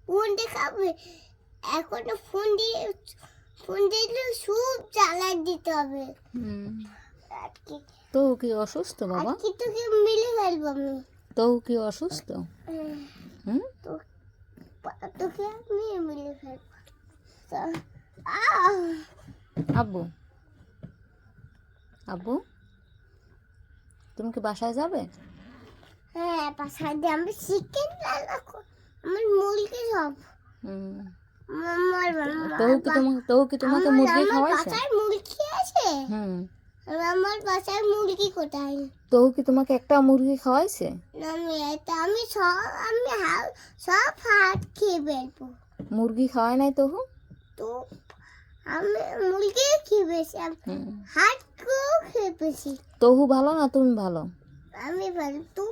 Phone দেখাবে এখন phone দিলে সব জ্বালাই দিতে হবে আর কি তো কি অসুস্থ বাবা? কি তোকে মিলে ফেলবো আমি তো কি অসুস্থ? হুম তোকে আমি মিলে ফেলবো আহ আব্বু আব্বু তুমি কি বাসায় যাবে? হ্যাঁ বাসায় দিয়ে আমি চিকেন রান্না আমার মুরগি সব হুম আমার তো কি তোমাকে মুরগি খাওয়াইছে? বাসায় মুরগি আছে হুম আমার বাসায় মুরগি কোথায় তো কি তোমাকে একটা মুরগি খাওয়াইছে? আমি সব হাত খেয়ে ফেলবো মুরগি খাওয়ায় নাই তহু? তো আমি মুরগি খেয়ে বেশি হাত খেয়ে বেশি তহু ভালো না তুমি ভালো? আমি ভালো তো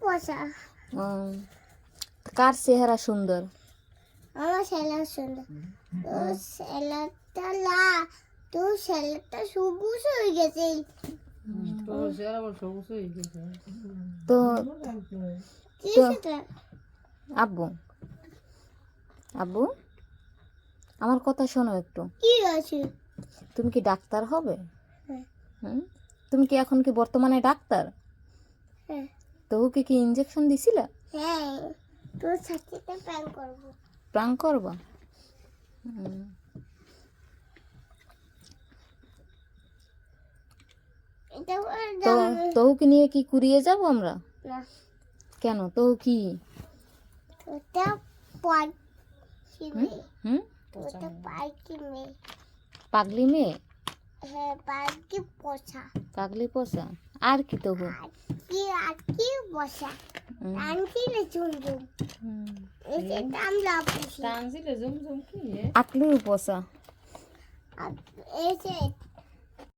পয়সা কার চেহারা সুন্দর? আমার স্যালাড সুন্দর তো স্যালাডটা সবুজ হয়ে গেছে তো কি সেটা আব্বু আব্বু আমার কথা শোনো একটু। কি আছে তুমি কি ডাক্তার হবে? হ্যাঁ। হুম তুমি কি এখন কি বর্তমানে ডাক্তার? হ্যাঁ তোকে কি ইনজেকশন দিছিল? হ্যাঁ তোর সাথে প্ল্যান করবো প্রাং করবা? এটা তো তোকে নিয়ে কি কুড়িয়ে যাব আমরা? না কেন তো কি? ওটা পাখি মেয়ে হুম ওটা পাখি মেয়ে পাগলি মেয়ে? হ্যাঁ পাখি পোষা পাগলি পোষা আর কি তবু? আর কি পোষা টানছিলে ঝুমঝুম এসে আমরা পুষি আকলিও পোষা এসে